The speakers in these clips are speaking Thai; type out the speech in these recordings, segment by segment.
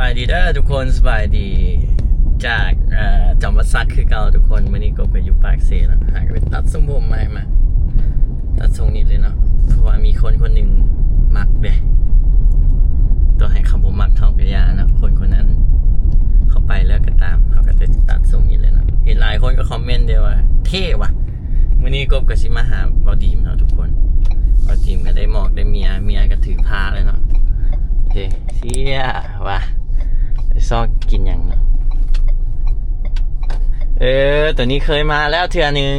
ายดีเด้อทุกคนสบายดีจากจอมวัดซักคือเก่าทุกคนวันนี้ก็ไปอยู่ปากเซนะหากไปตัดทรงผมใหม่มาตัดทรงนี้เลยเนาะเพราะว่ามีคนหนึ่งมักเด้ตัวให้คำผมมักเท่ากับยานะคนนั้นเขาไปแล้วก็ตามเขาก็จะตัดทรงนี้เลยเนาะเห็นหลายคนก็คอมเมนต์เดียวว่าเท่ว่ะวันนี้ก็กระซิมาหาบอดีมเนาะทุกคนบอดีมก็ได้หมอกได้เมียก็ถือพาเลยเนาะเฮ้เสียว่ะซอกกินอย่างเนาะตัวนี้เคยมาแล้วเทื่อนึง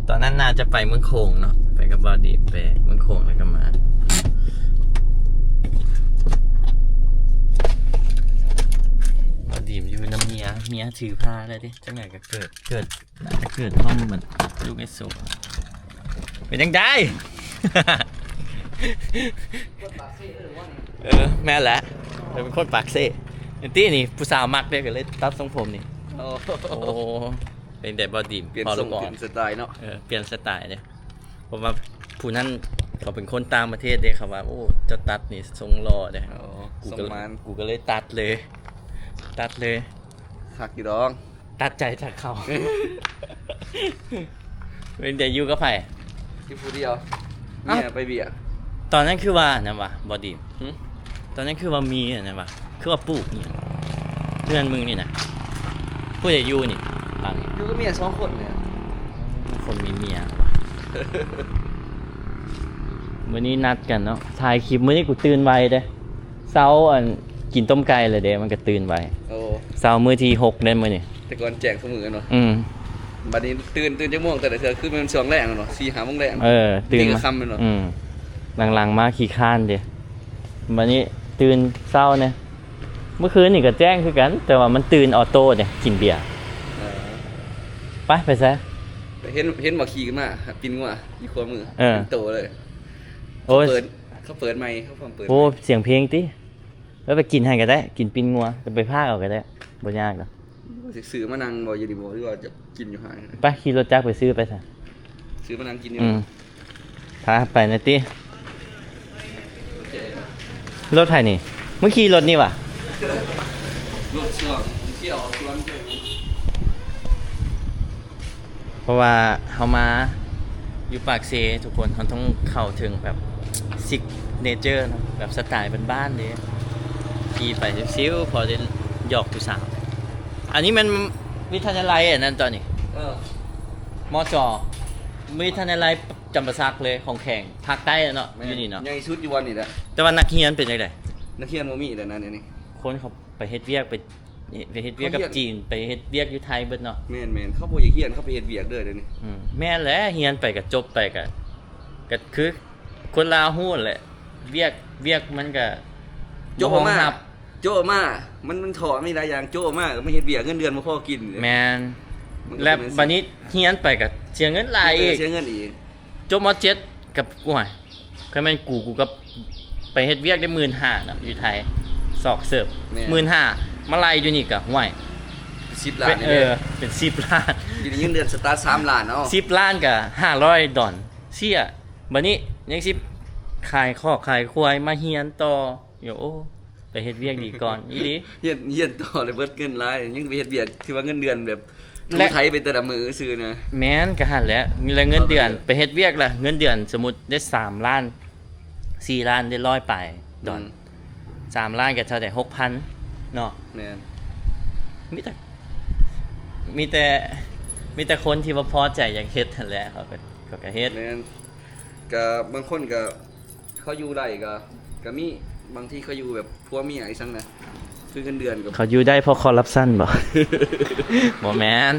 ตอนนั้นน่าจะไปเมืองโขงเนาะไปกับบอดีไปเมืองโขงแล้วก็มาบอดีมอยู่น้ำเมียถือผ้าได้ดิจังไงก็เกิดห้องเหมือนลูกไอ้โซ่เป็นยังไง แม่แหละเป็นคนปากเซ่ตี้นี่ผู้สาวมักได้ก็เลยตัดทรงผมนี่โอ้เป็นแต่บอดีม เปลี่ยนทรงเปลี่ยนสไตล์เนาะเปลี่ยนสไตล์เลยผมว่าผู้นั้นเขาเป็นคนต่างประเทศเด้ครับว่าโอ้จะตัดนี่ทรงรอเด้กูก็เลยตัดเลยหักอยู่ดอง ตัดใจจากเขา เป็นแต่อยู่กับไผ่ที่ผู้เดียวเนี่ยไปเบียร์ตอนนั้นคือว่านะวะบอดีมตอนนั้นคือว่ามีนะวะคือว่าปลูกนี่เพื่อนมึงนี่นะผู้ใหญ่ยูนี่ฟังยูก็เมีย2 คนเนี่ยคนมีเมียวะ วันนี้นัดกันเนาะถ่ายคลิปมื้อนี้กูตื่นไวเด้เช้ากินต้มไก่เลยเด้มันก็ตื่นไวเช้ามื้อที่6เด้มื้อนี้แต่ก่อนแจกเสมอเนาะบัดนี้ตื่นจักโมงแต่ละเทื่อคือมันช่วงแรกเนาะ 4-5 โมงแรกตื่นมาค่ำเนาะหลังๆมาขี้ข้านเด้บัดนี้ตื่นเช้าเนี่ยเมื่อคืนนี่ก็แจ้งคือกันแต่ว่ามันตื่นออโต้เนี่ยกินเบียร์ไปซะเห็นบ่ขี่ขึ้นมาปินงัวอยู่ขวามือโตเลยโอ้เขาเปิดไมค์เขาพร้อมเปิดโอ้เสียงเพลงติแล้วไปกินให้ก็ได้กินปินงัวจะไปพากเอาก็ได้บ่ยากดอกซื้อมานั่งบ่อยู่ดีบ่หรือว่าจะกินอยู่ห่างไปขี่รถจักรไปซื้อไปซะซื้อมานั่งกินอยู่พาไปนะติรถไผนี่เมื่อขี่รถนี่ว่ะรถช่วงเที่ยวสวนเพราะว่าเฮามาอยู่ปากเซทุกคนเขาต้องเข้าถึงแบบซิกเนเจอร์นะแบบสไตล์บ้านๆเลยขี่ไปซิ้วพอได้หยอกผู้สาวอันนี้มันวิทยาลัยนั่นตอนนี้มจวิทยาลัยจำปาสักเลยของแข่งภาคใต้เนาะอยู่นี่เนาะใหญ่สุดอยู่วันนี้แหละแต่ว่านักเรียนเป็นจังได๋นักเรียนบ่มีแล้วนะนี่คนเขาไปเฮ็ดเวียกไปเฮ็ดเวียกกับจีนไปเฮ็ดเวียกอยู่ไทยเบิดเนาะแม่นเขาบ่อยากเรียนเขาไปเฮ็ดเวียกเด้อเดี๋ยวนี้แม่นแหละเรียนไปก็จบไปก็คือคนลาวฮู้แหละเวียกมันก็โจมามันถอดมีหลายอย่างโจมาไม่เฮ็ดเวียกเงินเดือนบ่พอกินแม่นและบัดนี้เรียนไปก็เสียเงินหลายอีกเสียเงินอีกจบม.7 กับกูให้คือแม่นกูก็ไปเฮ็ดเวียกได้ 15,000 เนาะอยู่ไทยสอกเสิร์ฟ 15,000 มาไล่อยู่นี่ก็ห่วย10 ล้านเป็น10 ล้านทีนี้เงินเดือนสตาร์ท3 ล้านเนาะ10 ล้านก็$500เสียบัดนี้ยังสิขายคอกขายควายมาเฮียนต่อโอ้ไปเฮ็ดเวียกดีก่อนอีหลีเฮียนต่อเลยเบิดเงินหลายยังไปเฮ็ดเวียกที่ว่าเงินเดือนแบบไทยไปแต่ละมื้อซื่อนะแม่นก็หั่นแหละมีเงินเดือนไปเฮ็ดเวียกล่ะเงินเดือนสมมุติได้3 ล้าน4 ล้านได้100ปลายดอน3 ล้านก็เท่าได้ 6,000 เนาะแม่นมีแต่คนที่ว่าพอใจอยากเฮ็ดนั่นแหละเขาก็เฮ็ดแม่นก็บางคนก็เขาอยู่ได้ก็มีบางที่เขาอยู่แบบผัวเมียอีซั่งนะคือเงินเดือนก็เขาอยู่ได้เพราะคอร์รัปชันบ่บ่แม่น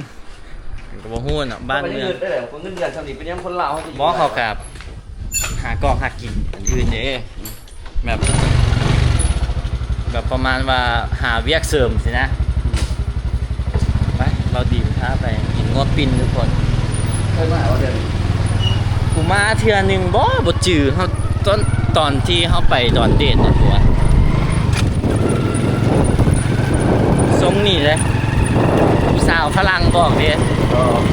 ก็บ่ฮู้เนาะบ้านเมืองได้แหละเงินเดือนซำนี้เป็นยังคนลาวเขาบ่เขากับหากอกหากินอันอื่นเด้แบบประมาณว่าหาเวียกเสริมสินะไปเราดีมท้าไปกินงัวปิ้นทุกคนเคยมาว่าเดือนกูมาเทื่อนึงบ่จื้อเฮาตอนที่เฮาไปดอนเดชน่ะตัวทรงนี่เลยสาวฝรั่งบอกเด้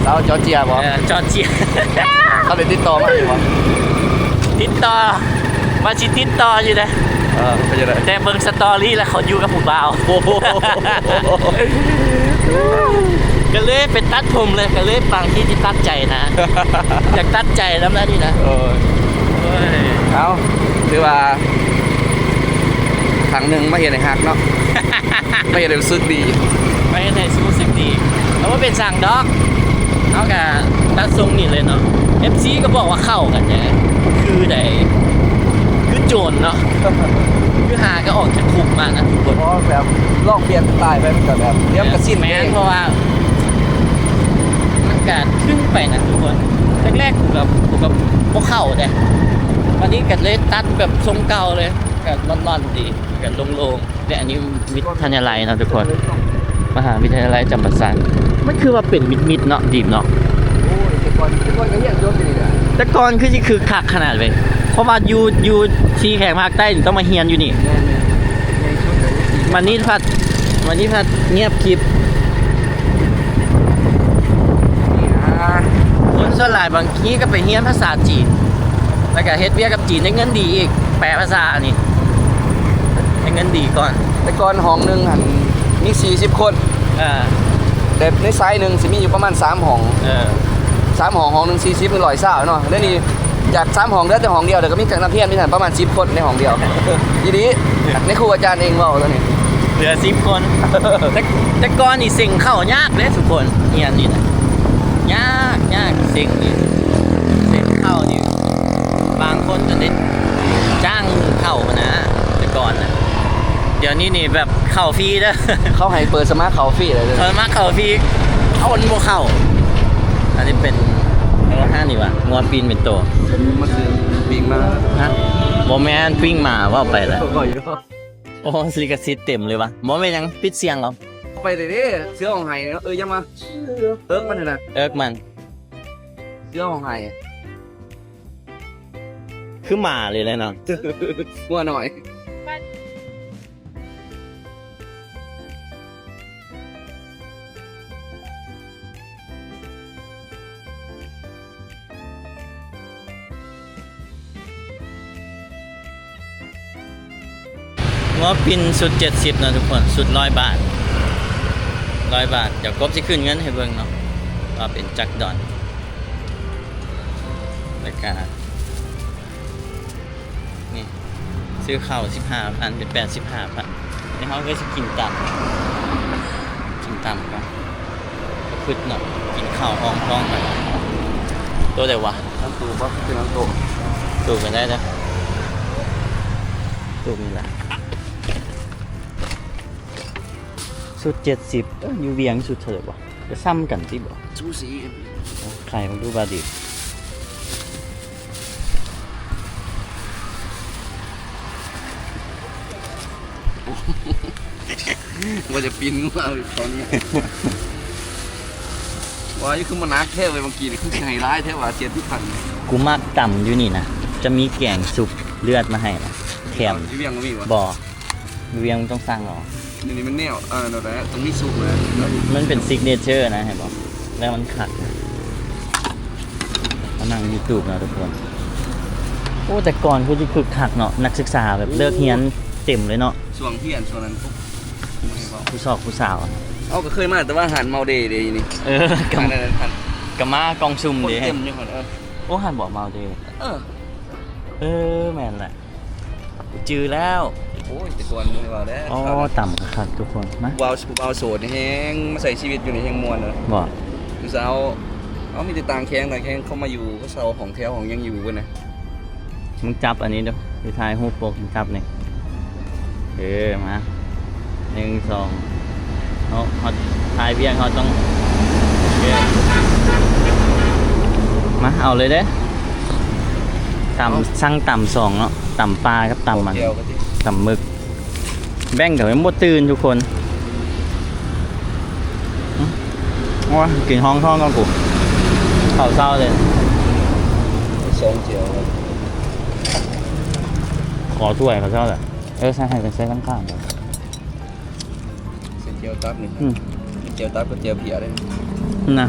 สาวจอร์เจียบ่จอร์เจียเขาได้ติดต่อมาอยู่บ่ติดต่อว่าสิติดต่ออยู่เด้ เป็นยังไง แต่เบิ่งสตอรี่แล้วเขาอยู่กับผู้บ่าว โอ้โห ก็เลยเป็นตัดผมเลยก็เลยบางที่ที่ตัดใจนะ อยากตัดใจแล้วนะนี่นะ เเอาคือว่าครั้งหนึ่งมาเห็นไอ้ฮักเนาะ ไม่เห็นรู้สึกดี ไม่ได้สู้สึกดีแล้วว่าเป็นสั่งดอกเอากับตัดทรงนี่เลยเนาะ FC ก็บอกว่าเข้ากันเนี่ยคือไหนคือโจรเนาะ คือหาก็ออกจากคุกมานะทุกคน เพราะแบบลองเปลี่ยนสไตล์ไปมันก็แบบเรียบกระสิ้น แม้นเพราะว่ามันการขึ้นไปนะทุกคนแรกๆผมกับพวกเข้าเนี่ยวันนี้กัดเลยตัดแบบทรงเก่าเลยกัดร่อนๆดีกัดโล่งๆแต่อันนี้วิทยาลัยนะทุกคนมหาวิทยาลัยจำปาสักมันคือว่าเป็นมิดๆเนาะดีมเนาะ โอ้ยแต่ก่อนก็เฮียนจบดีเลย แต่ก่อนคือคักขนาดเลยเพราะว่าอยู่ที่แข่งภาคใต้นี่ต้องมาเฮียนอยู่นี่วันนี้พัดเงียบคลิปคนส่วนหลายบางทีก็ไปเฮียนภาษาจีนแล้วก็เฮ็ดเวียกกับจีนได้เงินดีอีกแปลภาษานี่ได้เงินดีก่อน แต่ก่อนห้องหนึงหันมี40 คน แต่ในไซส์หนึ่งสิมีอยู่ประมาณ3ห้อง3ห้องหนึง40เป็น120เนาะแล้วนี่จาก3ห้องเหลือแต่ห้องเดียวเดี๋ยวก็มีนักเรียนมีประมาณ10 คนในห้องเดียว ทีนี้ในครูอาจารย์เองเว้าตัวนี้ เหลือ10 คน แต่ก่อนนี่สิ่งเข้ายากเลยทุกคนเฮียนนี่นะยากสิ่งนี่สิ่งเข้านี่บางคนจะได้จ้างเข้านะแต่ก่อนนะเดี๋ยวนี้นี่แบบเข้าฟรีเด้อ เขาให้เปิดสมาร์ทเขาฟรีเลย เออมาเข้าฟรีคนบ่เข้าอันนี้เป็นแล้วห้านี่วะงัวปีนเป็นตัว มันคือวิ่งมา ฮะบ่แม่นปิ้งมาว่าไปแล้ว ก็อยู่ โอ้ลิขสิทธิ์เต็มเลยวะบ่แม่นยังปิดเสียงเหรอ ไปเด้เสื้อของไห้เนาะยังมามันน่ะ เอิกมัน เสื้อของไห้ คือหมาเลยเลยเนาะ งัวหน่อย งัวปินสุด70นะทุกคนสุด100 บาท100 บาทเดี๋ยวกบสิขึ้นเงินให้เบิ่งเนาะว่าเป็นจักดอนแล้วก็นี่ซื้อข้าว15,000เป็น85,000นี่เฮาก็สิกินตำก่อนก็พึดเนาะกินข้าวห้องท้องไปตัวได้วะ น้ำตูป่ะคือน้ำตู ตูกันได้เด้อตูมีละสุด70อยู่เวียงสุดเท่าไหร่บ่ก็ซ้ำกันที่บ่ ซูสี ใครมาดูบาดิ ว่าจะปีนงัวตอนนี้ ว่านี่คือมันนักแท้เลยเมื่อกี้นี่คือไฮไลท์แท้ว่าเสียที่พัน กูมักต่ำอยู่นี่นะจะมีแกงสุกเลือดมาให้นะแถม ที่เวียงก็มีวะ บ่เวียงต้องสั่งเหรอ นี่มันแนวนั่นแหละตรงนี้สุกเลย มันเป็นซิกเนเจอร์นะเห็นบ่แล้วมันขัดมานั่งยูทูบนะทุกคนโอ้แต่ก่อนคือคึกคักเนาะนักศึกษาแบบเลิกเรียนเต็มเลยเนาะ ส่วงเพี้ยนส่วนนั้นปุ๊บ ผู้สาวผู้สาวอะ เอาก็เคยมาแต่ว่าหันเมาเดย์เดย์นี่ กะ หัน กะมากองซุ่ม คน เด้ เต็มอยู่หันโอ้หันบอกเมาเด้ เออ แม่นแหละจือแล้ว โอ้ยแต่ก่อนไม่ว่าแล้ว อ๋อต่ำครับทุกคนนะ วาวโสดนี่แฮงมาใส่ชีวิตอยู่ในแฮงมวลเลย บอก คือสาวเอามีแต่ต่างแข้งเข้ามาอยู่ก็เซาของแถวของยังอยู่กันนะ มึงจับอันนี้ดูที่ท้ายหูปกมึงจับนี่มา1 2เขาท้ายเบี้ยงเขาต้องมาเอาเลยเด้ต่ำสั่งต่ำ2เนาะต่ำปลากับต่ำมัน เดียวก็ติ ต่ำหมึกแบ่งกับไม่หมดตื่นทุกคนว้ากินห้องท้องกันกูเข่าเศร้าเลย สองเจียว ขอถ้วยเขาเศร้าเลยใช่เป็นใช้ข้างๆเลย เส้นเจียวตับนี่เจียวตับกับเจียวเพียเลย นะ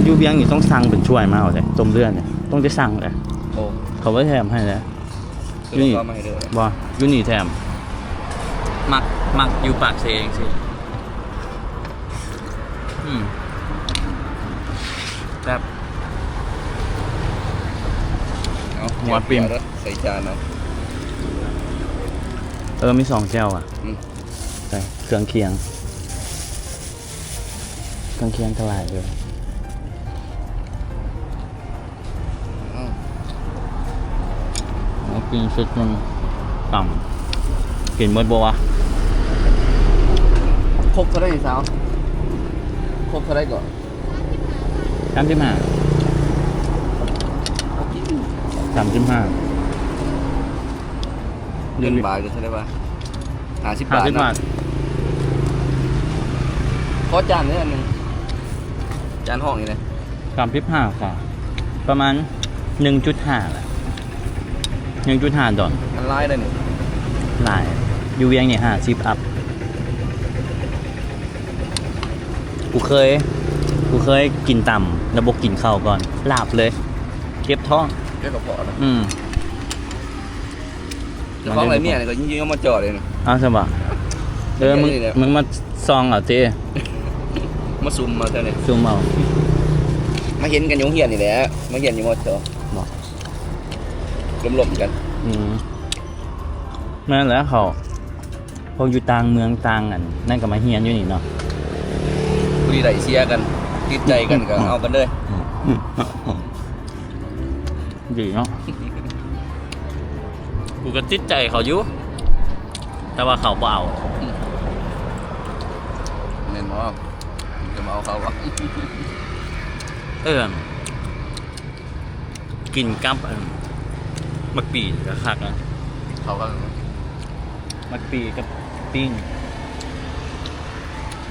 ยูเบียงอยู่ต้องสั่งเป็นถ้วยมาเอาเลยต้มเลือดเนี่ยต้องจะสั่งเลย โอ้ เขาไม่แถมให้เลย ซื้อข้าวมาให้เด้อ บ่อยู่นี่แถมมักอยู่ปากเซเองสิแบบ เอา หัวปิ่ม ใส่จานเอา มี2แก้วอ่ะ อืม ใส่เครื่องเคียงเท่าไหร่เลย เอา เอากินชุดมันต่ำกินหมดบ่วะ ครบเท่าไหร่สาวครบเท่าไหร่ก่อน 35 เงินบาทก็เท่าไหร่วะ50 บาท 50 บาท ขอจานนี้อันหนึงจานห้องนี่เลย 35ค่ะ ประมาณ 1.5 แหละ 1.5 ดอล มันไล่ได้นี่ หลายอยู่เวียงเนี่ย50 อัพกูเคยกินต่ำแล้วบกกินข้าวก่อนลาบเลย เก็บท้อง เรียกกระเพาะนะ เ เจ้าของอะไรเนี่ยก็ยิงๆเอามาจอดเลยนะ อาใช่ปะมึงมาซองเอาเต้ มาซุ่มมาเท่านี้ ซูมเอา มาเห็นกันอยงเฮียนนี่แหละมาเห็นอยู่มอจอ บอก ล้มๆกัน นั่นแหละเขาพวกอยู่ต่างเมืองต่างกันนั่นก็มาเฮียนอยู่นี่เนาะ คุยได้เชียร์กันติดใจกันก็เอากันเลย ดีเนาะ กูก็ติดใจเขาอยู่แต่ว่าเขาเบเอา เน้นว่าจะมาเอาเขาวะ กินกับมักปีกับคักนะ เขาก็ มักปีกับปิ้ง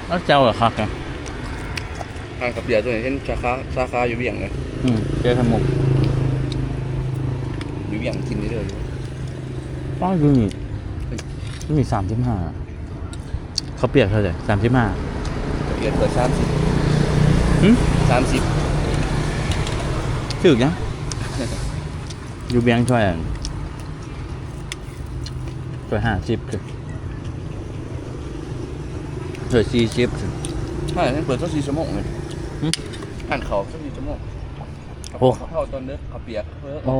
แล้วเจ้ากับคักนะ ทางกับเบียร์ตัวนี้เห็นสาขาอยู่เบี่ยงเลย เจอขมุก อยู่เบี่ยงกินได้เลยอยู่ ป้าอยู่นี่นี่35เขาเปียกเท่าไหร่35 เบียร์เปิด30 ถึกยัง อยู่เบียงช่วยอ่ะช่วย50คือช่วย40คือ ไม่เปิดสัก4 ชั่วโมงเลยอ่านเขาสัก4 ชั่วโมง โอ้ เข้าตอนเด็กเขาเปียกเปิด โอ้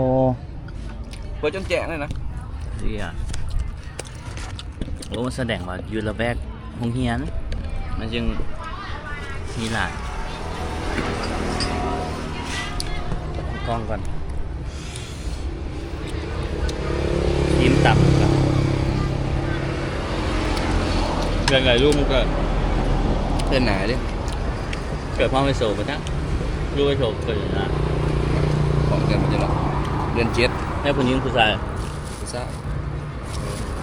เปิดจนแจ้งเลยนะ ดีอ่ะโอ้แสดงว่าอยู่ระแวกโรงเรียนมันจึงมีหลายกล้องก่อนยิ้มตับก่อนเกิดอะไรรูปมันเกิด เดินหนาดิ เกิดพ่อไปโศกไปทั้งรูปไปโศกเกิดอยู่นะ ของเดือนมันจะหรอเดือน7 แม่ผู้หญิงผู้ชาย ซะ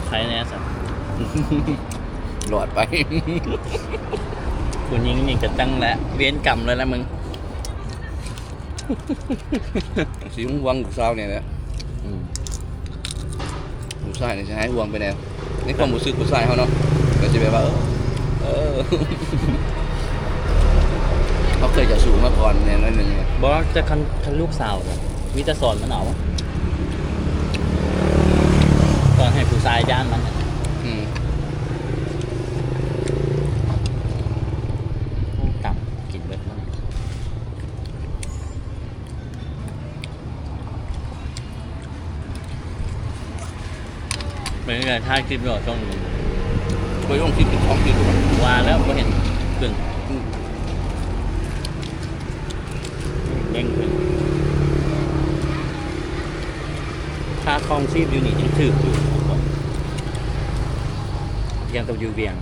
ใครแน่สัก หลอดไป ผู้หญิงนี่ก็ตั้งแล้วเวียนกรรมเลยนะมึง สีห่วงผู้สาวเนี่ยแหละผู้ชายเนี่ยจะให้ห่วงไปแนวในความรู้สึกผู้ชายเขาเนาะก็จะแบบว่าเขาเคยจะสูงมาก่อนเนี่ยนั่นหนึ่ง บอกว่าจะคันลูกสาวเนี่ยมีแต่สอนมันเอาวะตอนให้ผู้ชายย่านมันน่ะต่ำกินเบิดมันเป็นไงท่าคลิปหรอต้อง เคยลงคลิปติดท้องคลิปดูมั้ย ว่าแล้วก็เห็นขึ้นเด้งขึ้นค่าคลองชีพอยู่นี่ยังถืออยู่ยังกับอยู่เวียง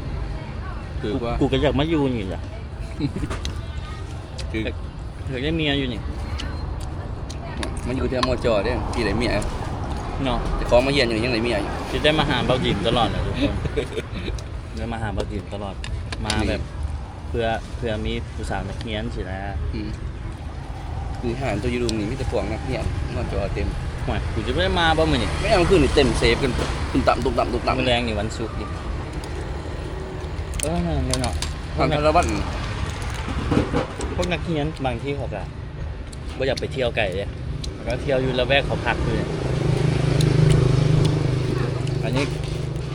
คือว่า กูก็อยากมาอยู่นี่แหละ คือ เธอได้เมียอยู่นี่ มันอยู่ที่มอจอเนี่ยที่ไหนเมีย เนาะ แต่ของมาเยียนอยู่ยังไหนเมียอยู่ จะได้มาหาเบาจิมตลอดเลยทุกคนได้มาหาเบาจิมตลอดมาแบบเพื่อมีผู้สาวนักเรียนสินะ คือหานตัวยูรูมนี่มีแต่พวกนักเรียนมอจอเต็ม หวยกูจะไม่ได้มาบ่มื้อนี่ ไม่เอาขึ้นนี่เต็มเซฟกันขึ้นต่ำตุ่มต่ำตุ่มต่ำ มื้อแรงนี่วันศุกร์ดินั่นเนาะ ทางคาราบัน พวกนักเรียนบางที่เขาก็บ่อยากไปเที่ยวไกลเลยก็เที่ยวอยู่ละแวกเขาพักอยู่เนี่ย อันนี้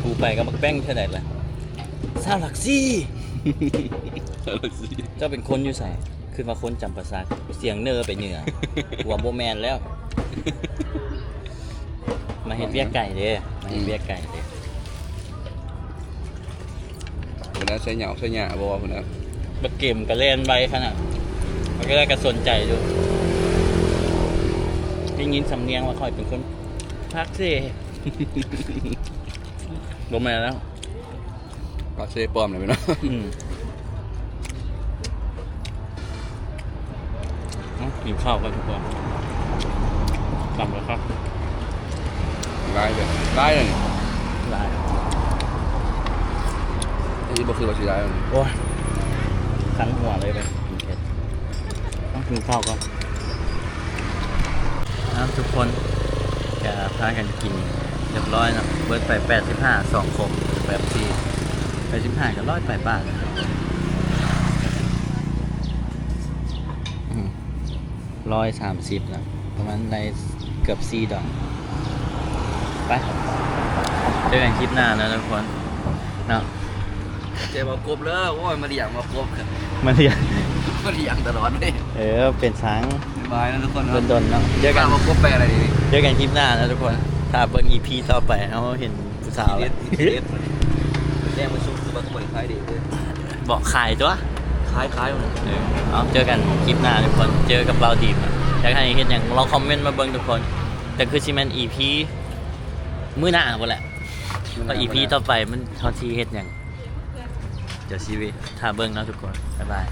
กูไปกับบักแป้งเท่าไหร่ละซาลักซี่ เจ้าเป็นคนอยู่ใส่คือมาคนจำประสาทเสียงเนอไปเหนือ หัวโบแมนแล้ว มาเห็นเบี้ยไก่เด้มาเห็นเบี้ยไก่เด้ คนนั้นใส่เหงาใส่หยาบ่ว่าคนนั้น บักเกมกระเล่นใบขนาดมันก็ได้กระสนใจดูได้ยินสำเนียงว่าคอยเป็นคนพักเซ่ โบแมนแล้ว ปากเซ่ปลอมเลยพี่น้อง กินข้าวกันทุกคนกลับแล้วครับ ลายเลยลายเลย ลาย นี่บ่คือว่าสิลายมัน โอ้ยคันหัวเลยไปกินเผ็ดต้องกินข้าวก่อนทุกคนจะพากันกินเรียบร้อยนะเบิร์ดไป85 2ครบแบบที่85ก็100 8 บาท130นะประมาณในเกือบ4 ดอกไปเจอกันคลิปหน้านะทุกคนเนาะ เจ๊มากบเลยโอ้ยมาเลี้ยงมากบ มาเรียน มาเลี้ยงตลอดเลย เป็นช้าง สบายนะทุกคน ดนๆเนาะเจอกัน มากบไปอะไรนี่ เจอกันคลิปหน้านะทุกคนถ้าเบิ่ง EP ต่อไปเขาเห็นผู้สาวแล้ว แดงมาชุบคือว่าขโมยคล้ายดีเลย บอกขายตัว คล้ายมัน เอาเจอกันคลิปหน้าทุกคนเจอกับเราดีมอยากให้เห็นอย่างลองคอมเมนต์มาเบิ่งทุกคน แต่คือชิแมน EP มื้อหน้าบ่แหละก็ EP ต่อไปมันเท่าที่เฮ็ดอย่างเดี๋ยวชีวิตถ้าเบิ่งเนาะทุกคนบ๊ายบาย